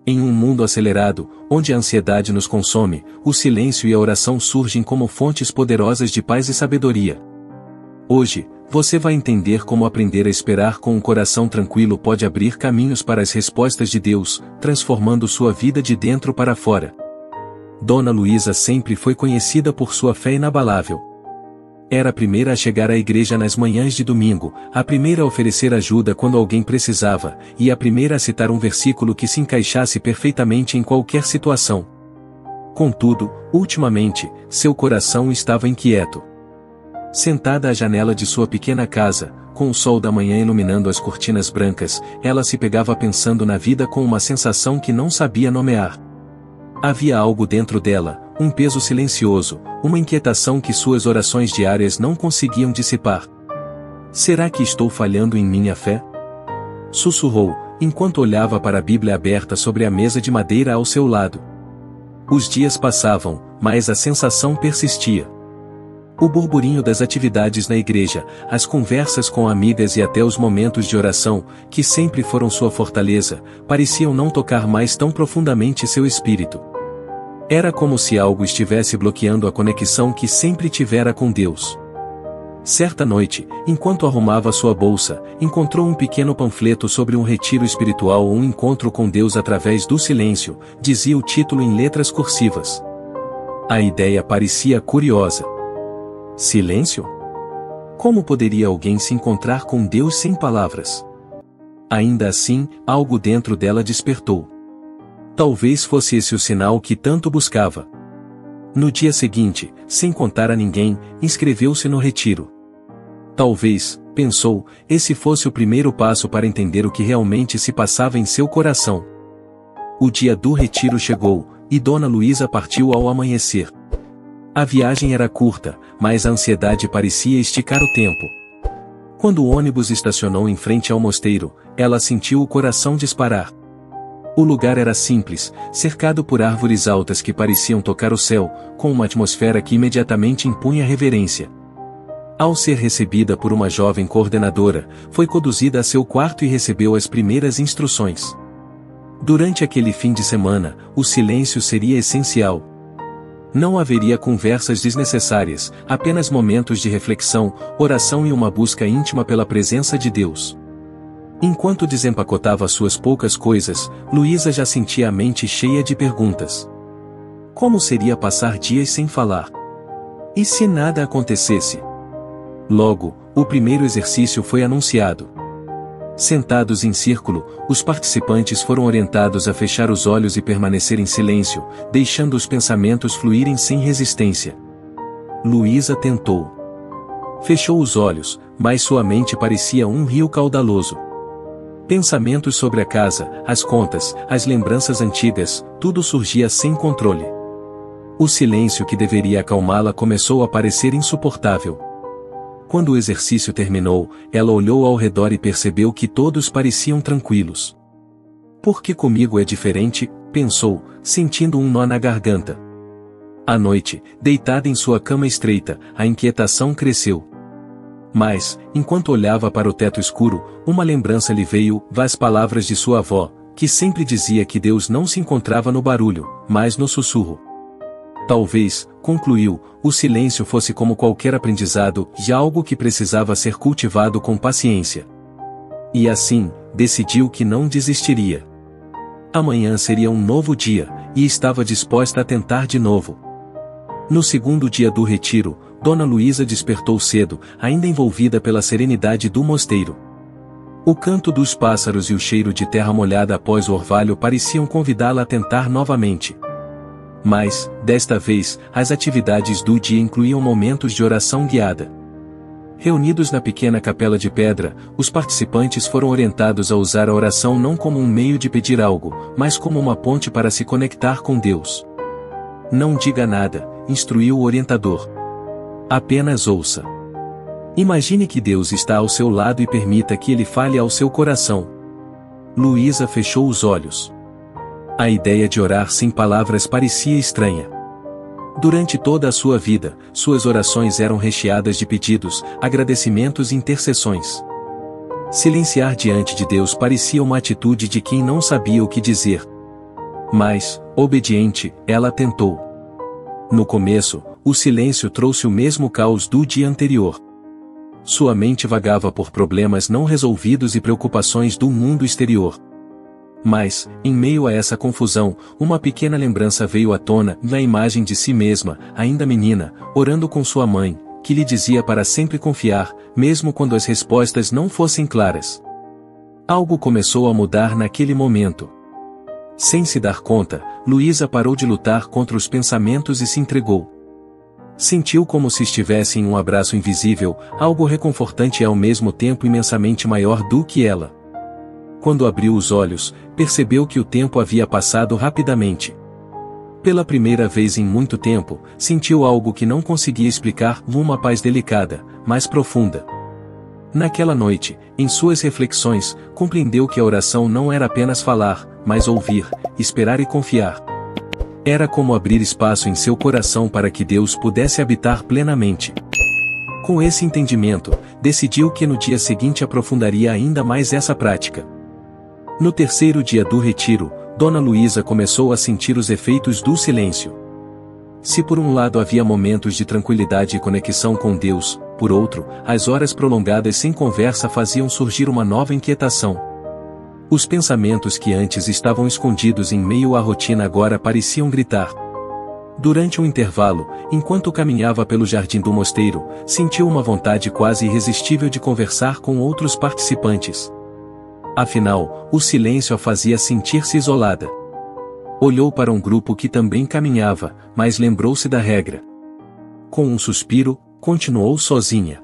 Em um mundo acelerado, onde a ansiedade nos consome, o silêncio e a oração surgem como fontes poderosas de paz e sabedoria. Hoje, você vai entender como aprender a esperar com um coração tranquilo pode abrir caminhos para as respostas de Deus, transformando sua vida de dentro para fora. Dona Luísa sempre foi conhecida por sua fé inabalável. Era a primeira a chegar à igreja nas manhãs de domingo, a primeira a oferecer ajuda quando alguém precisava, e a primeira a citar um versículo que se encaixasse perfeitamente em qualquer situação. Contudo, ultimamente, seu coração estava inquieto. Sentada à janela de sua pequena casa, com o sol da manhã iluminando as cortinas brancas, ela se pegava pensando na vida com uma sensação que não sabia nomear. Havia algo dentro dela, um peso silencioso, uma inquietação que suas orações diárias não conseguiam dissipar. Será que estou falhando em minha fé? Sussurrou, enquanto olhava para a Bíblia aberta sobre a mesa de madeira ao seu lado. Os dias passavam, mas a sensação persistia. O burburinho das atividades na igreja, as conversas com amigas e até os momentos de oração, que sempre foram sua fortaleza, pareciam não tocar mais tão profundamente seu espírito. Era como se algo estivesse bloqueando a conexão que sempre tivera com Deus. Certa noite, enquanto arrumava sua bolsa, encontrou um pequeno panfleto sobre um retiro espiritual ou um encontro com Deus através do silêncio, dizia o título em letras cursivas. A ideia parecia curiosa. Silêncio? Como poderia alguém se encontrar com Deus sem palavras? Ainda assim, algo dentro dela despertou. Talvez fosse esse o sinal que tanto buscava. No dia seguinte, sem contar a ninguém, inscreveu-se no retiro. Talvez, pensou, esse fosse o primeiro passo para entender o que realmente se passava em seu coração. O dia do retiro chegou, e Dona Luísa partiu ao amanhecer. A viagem era curta, mas a ansiedade parecia esticar o tempo. Quando o ônibus estacionou em frente ao mosteiro, ela sentiu o coração disparar. O lugar era simples, cercado por árvores altas que pareciam tocar o céu, com uma atmosfera que imediatamente impunha reverência. Ao ser recebida por uma jovem coordenadora, foi conduzida a seu quarto e recebeu as primeiras instruções. Durante aquele fim de semana, o silêncio seria essencial. Não haveria conversas desnecessárias, apenas momentos de reflexão, oração e uma busca íntima pela presença de Deus. Enquanto desempacotava suas poucas coisas, Luísa já sentia a mente cheia de perguntas. Como seria passar dias sem falar? E se nada acontecesse? Logo, o primeiro exercício foi anunciado. Sentados em círculo, os participantes foram orientados a fechar os olhos e permanecer em silêncio, deixando os pensamentos fluírem sem resistência. Luísa tentou. Fechou os olhos, mas sua mente parecia um rio caudaloso. Pensamentos sobre a casa, as contas, as lembranças antigas, tudo surgia sem controle. O silêncio que deveria acalmá-la começou a parecer insuportável. Quando o exercício terminou, ela olhou ao redor e percebeu que todos pareciam tranquilos. Por que comigo é diferente? Pensou, sentindo um nó na garganta. À noite, deitada em sua cama estreita, a inquietação cresceu. Mas, enquanto olhava para o teto escuro, uma lembrança lhe veio, as palavras de sua avó, que sempre dizia que Deus não se encontrava no barulho, mas no sussurro. Talvez, concluiu, o silêncio fosse como qualquer aprendizado, e algo que precisava ser cultivado com paciência. E assim, decidiu que não desistiria. Amanhã seria um novo dia, e estava disposta a tentar de novo. No segundo dia do retiro, Dona Luísa despertou cedo, ainda envolvida pela serenidade do mosteiro. O canto dos pássaros e o cheiro de terra molhada após o orvalho pareciam convidá-la a tentar novamente. Mas, desta vez, as atividades do dia incluíam momentos de oração guiada. Reunidos na pequena capela de pedra, os participantes foram orientados a usar a oração não como um meio de pedir algo, mas como uma ponte para se conectar com Deus. Não diga nada, instruiu o orientador. Apenas ouça. Imagine que Deus está ao seu lado e permita que ele fale ao seu coração. Luísa fechou os olhos. A ideia de orar sem palavras parecia estranha. Durante toda a sua vida, suas orações eram recheadas de pedidos, agradecimentos e intercessões. Silenciar diante de Deus parecia uma atitude de quem não sabia o que dizer. Mas, obediente, ela tentou. No começo, o silêncio trouxe o mesmo caos do dia anterior. Sua mente vagava por problemas não resolvidos e preocupações do mundo exterior. Mas, em meio a essa confusão, uma pequena lembrança veio à tona, na imagem de si mesma, ainda menina, orando com sua mãe, que lhe dizia para sempre confiar, mesmo quando as respostas não fossem claras. Algo começou a mudar naquele momento. Sem se dar conta, Luísa parou de lutar contra os pensamentos e se entregou. Sentiu como se estivesse em um abraço invisível, algo reconfortante e ao mesmo tempo imensamente maior do que ela. Quando abriu os olhos, percebeu que o tempo havia passado rapidamente. Pela primeira vez em muito tempo, sentiu algo que não conseguia explicar, uma paz delicada, mas profunda. Naquela noite, em suas reflexões, compreendeu que a oração não era apenas falar, mas ouvir, esperar e confiar. Era como abrir espaço em seu coração para que Deus pudesse habitar plenamente. Com esse entendimento, decidiu que no dia seguinte aprofundaria ainda mais essa prática. No terceiro dia do retiro, Dona Luísa começou a sentir os efeitos do silêncio. Se por um lado havia momentos de tranquilidade e conexão com Deus, por outro, as horas prolongadas sem conversa faziam surgir uma nova inquietação. Os pensamentos que antes estavam escondidos em meio à rotina agora pareciam gritar. Durante um intervalo, enquanto caminhava pelo jardim do mosteiro, sentiu uma vontade quase irresistível de conversar com outros participantes. Afinal, o silêncio a fazia sentir-se isolada. Olhou para um grupo que também caminhava, mas lembrou-se da regra. Com um suspiro, continuou sozinha.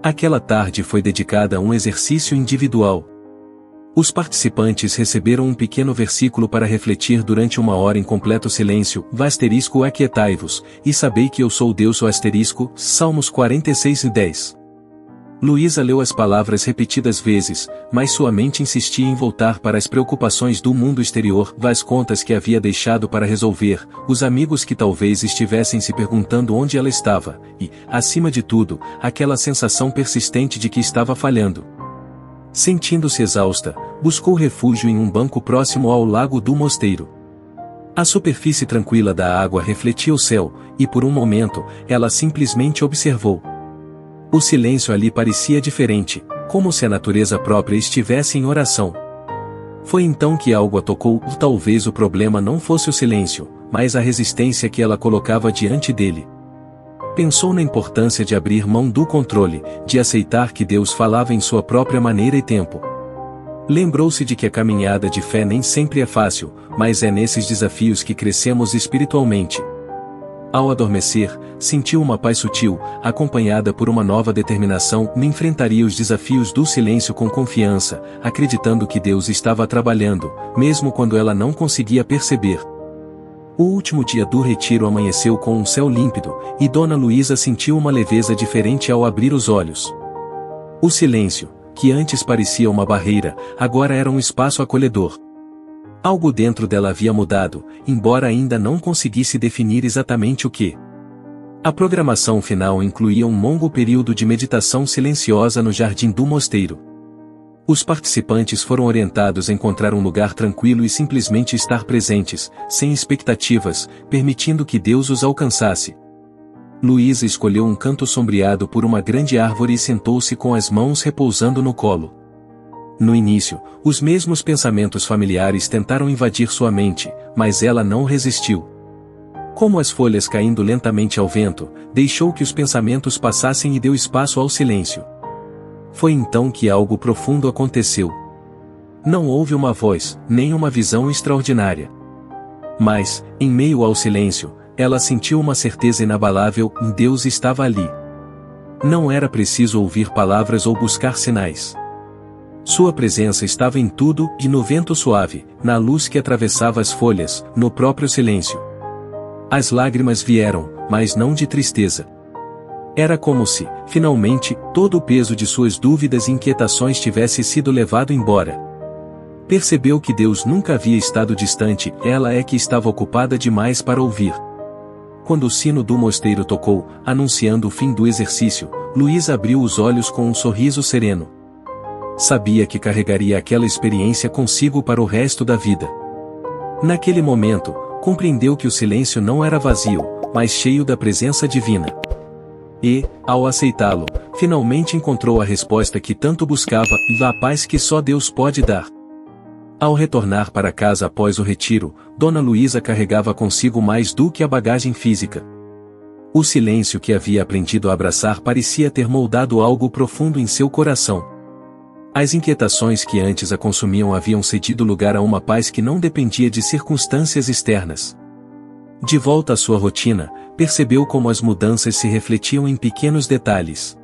Aquela tarde foi dedicada a um exercício individual. Os participantes receberam um pequeno versículo para refletir durante uma hora em completo silêncio, aquietai-vos, e sabei que eu sou Deus, Salmos 46:10. Luísa leu as palavras repetidas vezes, mas sua mente insistia em voltar para as preocupações do mundo exterior, as contas que havia deixado para resolver, os amigos que talvez estivessem se perguntando onde ela estava, e, acima de tudo, aquela sensação persistente de que estava falhando. Sentindo-se exausta, buscou refúgio em um banco próximo ao lago do mosteiro. A superfície tranquila da água refletia o céu, e por um momento, ela simplesmente observou. O silêncio ali parecia diferente, como se a natureza própria estivesse em oração. Foi então que algo a tocou, talvez o problema não fosse o silêncio, mas a resistência que ela colocava diante dele. Pensou na importância de abrir mão do controle, de aceitar que Deus falava em sua própria maneira e tempo. Lembrou-se de que a caminhada de fé nem sempre é fácil, mas é nesses desafios que crescemos espiritualmente. Ao adormecer, sentiu uma paz sutil, acompanhada por uma nova determinação, enfrentaria os desafios do silêncio com confiança, acreditando que Deus estava trabalhando, mesmo quando ela não conseguia perceber. O último dia do retiro amanheceu com um céu límpido, e Dona Luísa sentiu uma leveza diferente ao abrir os olhos. O silêncio, que antes parecia uma barreira, agora era um espaço acolhedor. Algo dentro dela havia mudado, embora ainda não conseguisse definir exatamente o que. A programação final incluía um longo período de meditação silenciosa no jardim do mosteiro. Os participantes foram orientados a encontrar um lugar tranquilo e simplesmente estar presentes, sem expectativas, permitindo que Deus os alcançasse. Luísa escolheu um canto sombreado por uma grande árvore e sentou-se com as mãos repousando no colo. No início, os mesmos pensamentos familiares tentaram invadir sua mente, mas ela não resistiu. Como as folhas caindo lentamente ao vento, deixou que os pensamentos passassem e deu espaço ao silêncio. Foi então que algo profundo aconteceu. Não houve uma voz, nem uma visão extraordinária. Mas, em meio ao silêncio, ela sentiu uma certeza inabalável: Deus estava ali. Não era preciso ouvir palavras ou buscar sinais. Sua presença estava em tudo, e no vento suave, na luz que atravessava as folhas, no próprio silêncio. As lágrimas vieram, mas não de tristeza. Era como se, finalmente, todo o peso de suas dúvidas e inquietações tivesse sido levado embora. Percebeu que Deus nunca havia estado distante, ela é que estava ocupada demais para ouvir. Quando o sino do mosteiro tocou, anunciando o fim do exercício, Luísa abriu os olhos com um sorriso sereno. Sabia que carregaria aquela experiência consigo para o resto da vida. Naquele momento, compreendeu que o silêncio não era vazio, mas cheio da presença divina. E, ao aceitá-lo, finalmente encontrou a resposta que tanto buscava, a paz que só Deus pode dar. Ao retornar para casa após o retiro, Dona Luísa carregava consigo mais do que a bagagem física. O silêncio que havia aprendido a abraçar parecia ter moldado algo profundo em seu coração. As inquietações que antes a consumiam haviam cedido lugar a uma paz que não dependia de circunstâncias externas. De volta à sua rotina, percebeu como as mudanças se refletiam em pequenos detalhes.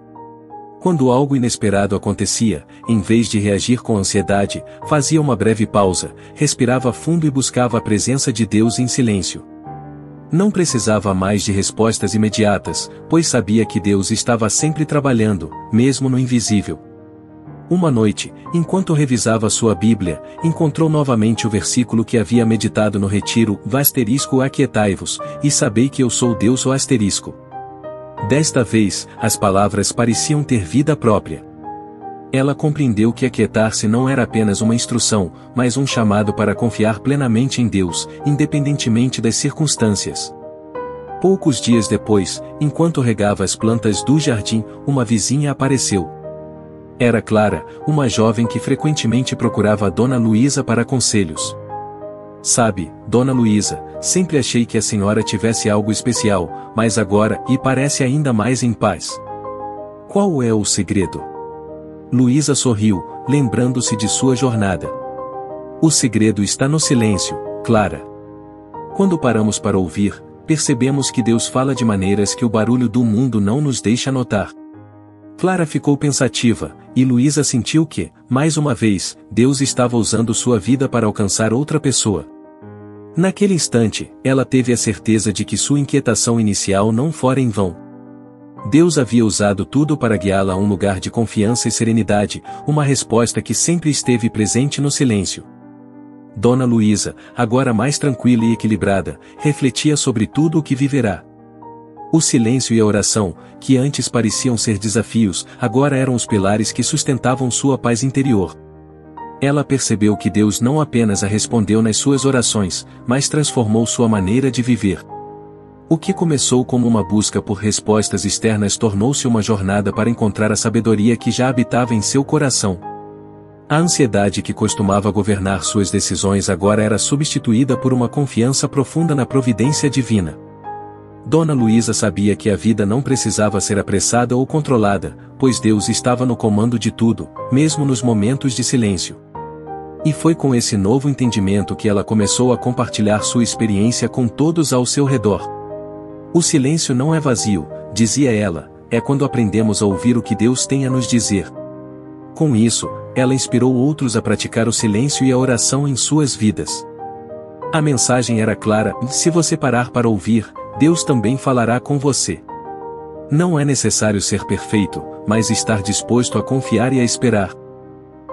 Quando algo inesperado acontecia, em vez de reagir com ansiedade, fazia uma breve pausa, respirava fundo e buscava a presença de Deus em silêncio. Não precisava mais de respostas imediatas, pois sabia que Deus estava sempre trabalhando, mesmo no invisível. Uma noite, enquanto revisava sua Bíblia, encontrou novamente o versículo que havia meditado no retiro, aquietai-vos, e sabei que eu sou Deus . Desta vez, as palavras pareciam ter vida própria. Ela compreendeu que aquietar-se não era apenas uma instrução, mas um chamado para confiar plenamente em Deus, independentemente das circunstâncias. Poucos dias depois, enquanto regava as plantas do jardim, uma vizinha apareceu. Era Clara, uma jovem que frequentemente procurava a Dona Luísa para conselhos. Sabe, Dona Luísa, sempre achei que a senhora tivesse algo especial, mas agora, parece ainda mais em paz. Qual é o segredo? Luísa sorriu, lembrando-se de sua jornada. O segredo está no silêncio, Clara. Quando paramos para ouvir, percebemos que Deus fala de maneiras que o barulho do mundo não nos deixa notar. Clara ficou pensativa, e Luísa sentiu que, mais uma vez, Deus estava usando sua vida para alcançar outra pessoa. Naquele instante, ela teve a certeza de que sua inquietação inicial não fora em vão. Deus havia usado tudo para guiá-la a um lugar de confiança e serenidade, uma resposta que sempre esteve presente no silêncio. Dona Luísa, agora mais tranquila e equilibrada, refletia sobre tudo o que viverá. O silêncio e a oração, que antes pareciam ser desafios, agora eram os pilares que sustentavam sua paz interior. Ela percebeu que Deus não apenas a respondeu nas suas orações, mas transformou sua maneira de viver. O que começou como uma busca por respostas externas tornou-se uma jornada para encontrar a sabedoria que já habitava em seu coração. A ansiedade que costumava governar suas decisões agora era substituída por uma confiança profunda na providência divina. Dona Luísa sabia que a vida não precisava ser apressada ou controlada, pois Deus estava no comando de tudo, mesmo nos momentos de silêncio. E foi com esse novo entendimento que ela começou a compartilhar sua experiência com todos ao seu redor. O silêncio não é vazio, dizia ela, é quando aprendemos a ouvir o que Deus tem a nos dizer. Com isso, ela inspirou outros a praticar o silêncio e a oração em suas vidas. A mensagem era clara: se você parar para ouvir, Deus também falará com você. Não é necessário ser perfeito, mas estar disposto a confiar e a esperar.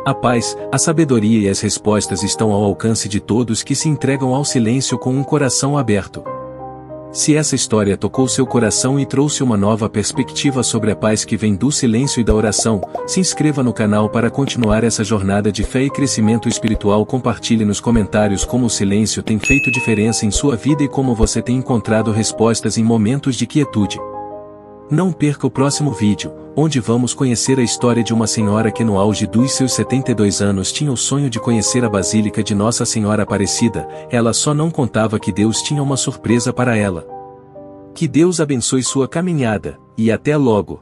A paz, a sabedoria e as respostas estão ao alcance de todos que se entregam ao silêncio com um coração aberto. Se essa história tocou seu coração e trouxe uma nova perspectiva sobre a paz que vem do silêncio e da oração, se inscreva no canal para continuar essa jornada de fé e crescimento espiritual. Compartilhe nos comentários como o silêncio tem feito diferença em sua vida e como você tem encontrado respostas em momentos de quietude. Não perca o próximo vídeo, onde vamos conhecer a história de uma senhora que no auge dos seus 72 anos tinha o sonho de conhecer a Basílica de Nossa Senhora Aparecida. Ela só não contava que Deus tinha uma surpresa para ela. Que Deus abençoe sua caminhada, e até logo!